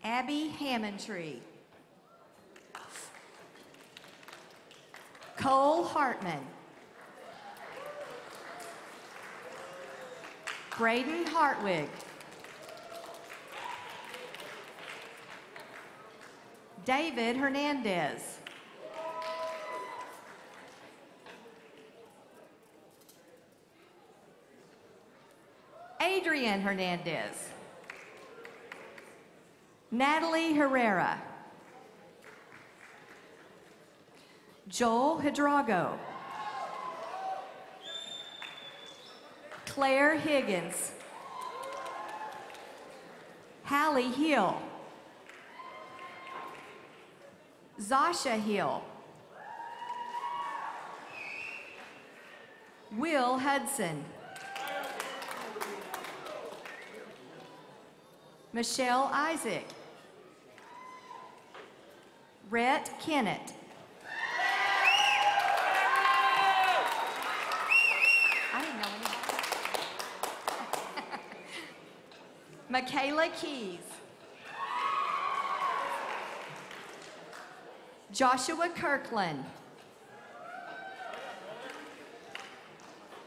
Abby Hammondtree. Cole Hartman. Braden Hartwig. David Hernandez. Adrian Hernandez. Natalie Herrera. Joel Hidrago. Claire Higgins. Hallie Hill. Zasha Hill. Will Hudson. Michelle Isaac. Rhett Kennett. I didn't know anybody. Michaela Keys. Joshua Kirkland.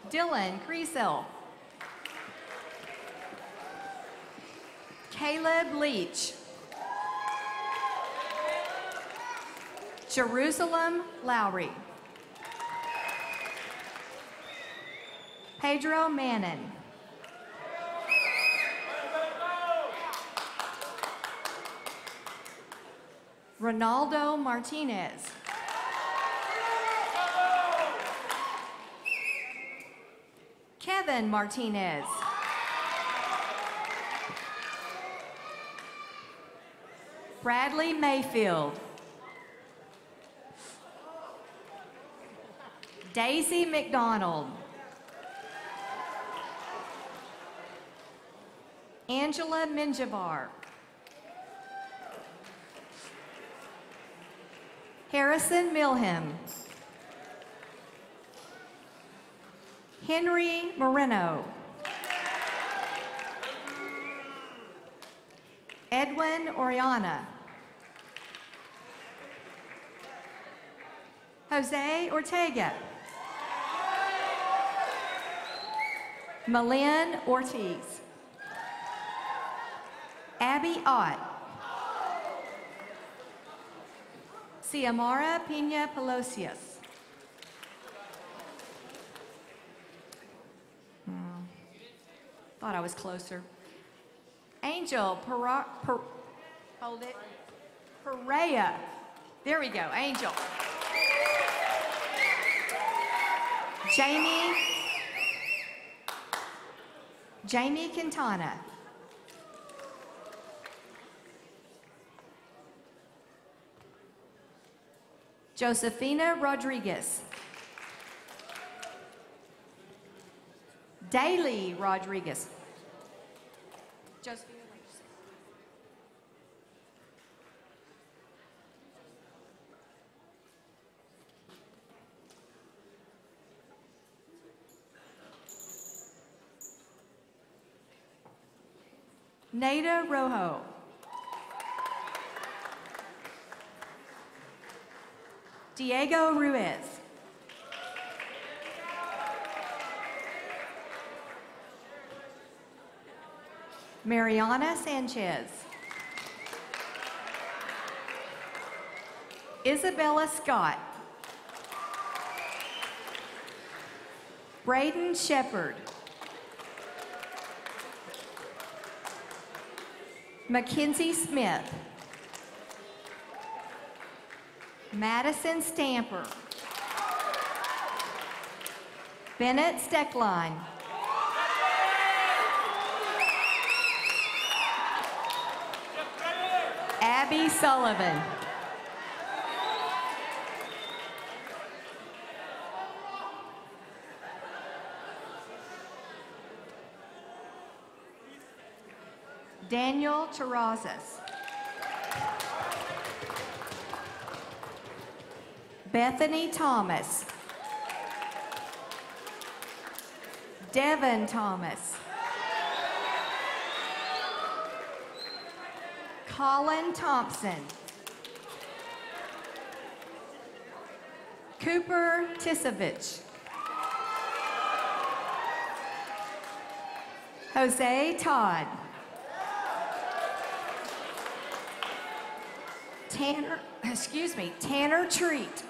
Dylan Creasel. Caleb Leach. Jerusalem Lowry. Pedro Mannon. Ronaldo Martinez. Kevin Martinez. Bradley Mayfield. Daisy McDonald. Angela Minjavar. Harrison Milham. Henry Moreno. Edwin Oriana. Jose Ortega. Malin Ortiz. Abby Ott. Xiomara Pina Pelosius. Thought I was closer. Angel Hold it. Perea. There we go, Angel. Jamie Quintana. Josefina Rodriguez. Daly Rodriguez. Josephina, wait a second. Nada Rojo. Diego Ruiz. Mariana Sanchez. Isabella Scott. Braden Shepard. Mackenzie Smith. Madison Stamper. Bennett Steckline. Abby Sullivan. Daniel Terrazas. Bethany Thomas. Devin Thomas. Colin Thompson. Cooper Tisovich. Jose Todd. Tanner Treat.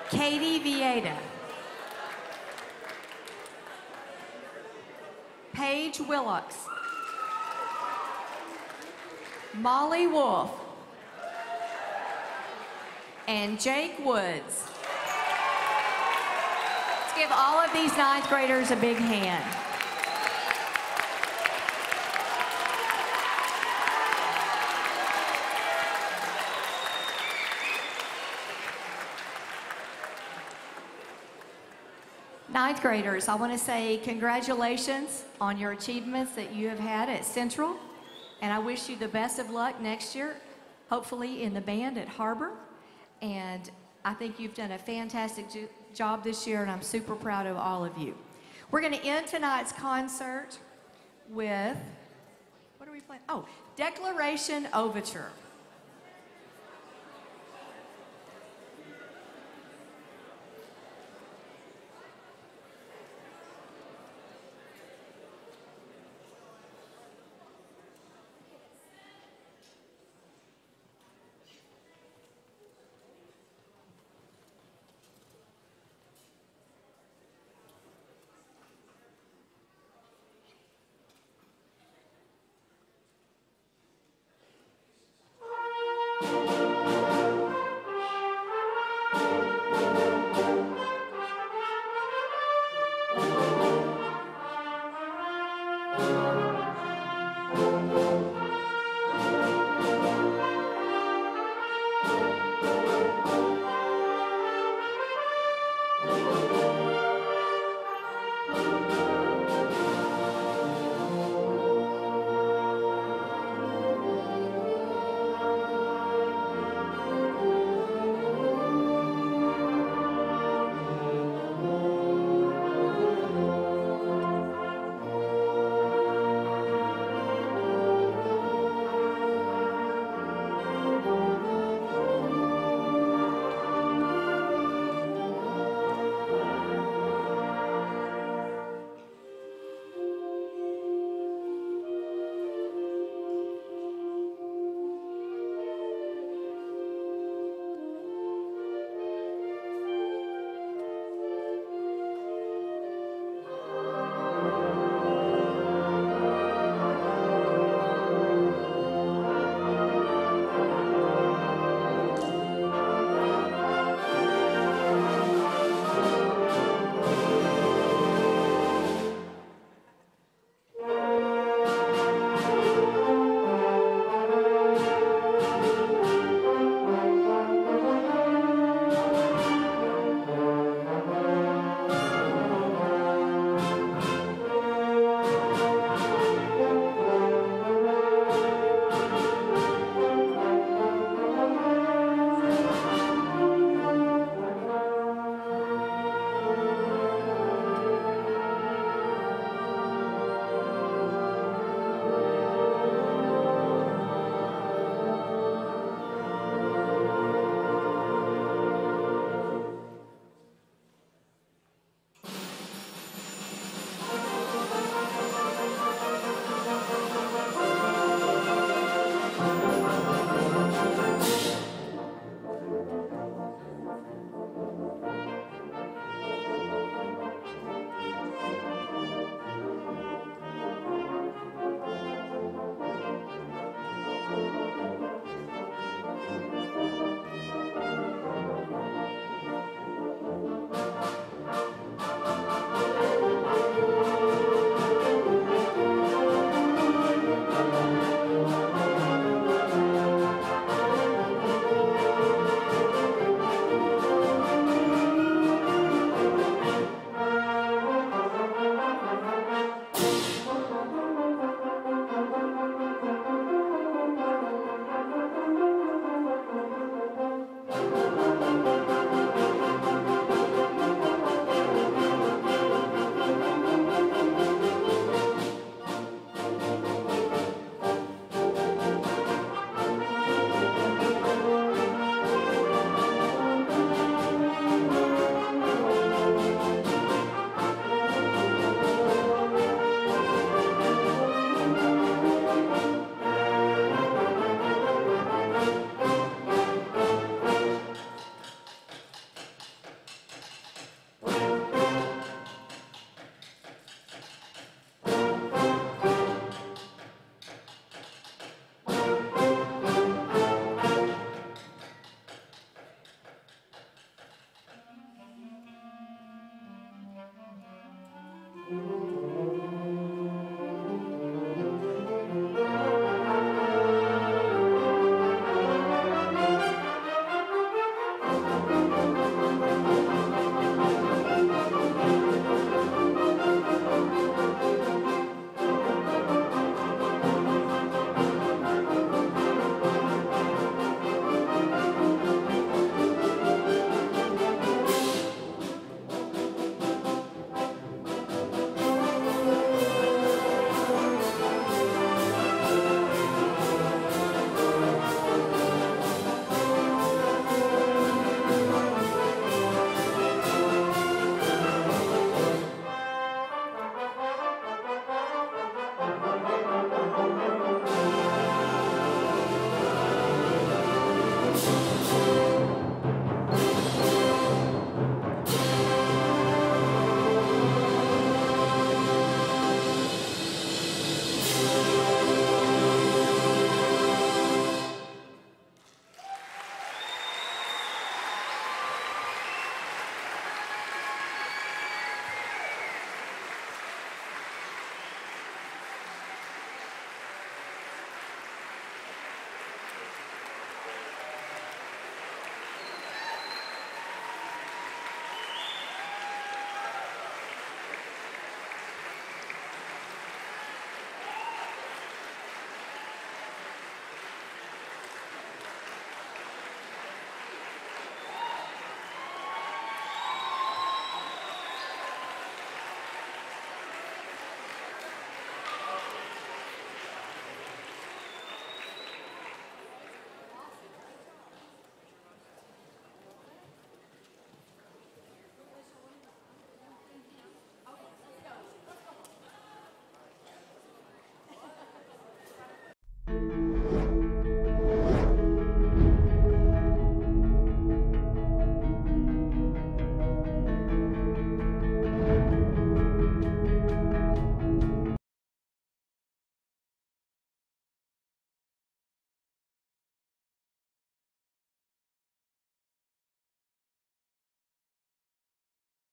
Katie Vieta. Paige Willocks. Molly Wolf. And Jake Woods. Let's give all of these ninth graders a big hand. Ninth graders, I want to say congratulations on your achievements that you have had at Central, and I wish you the best of luck next year, hopefully in the band at HAR-BER, and I think you've done a fantastic job this year, and I'm super proud of all of you. We're going to end tonight's concert with, what are we playing? Oh, Declaration Overture. Thank you.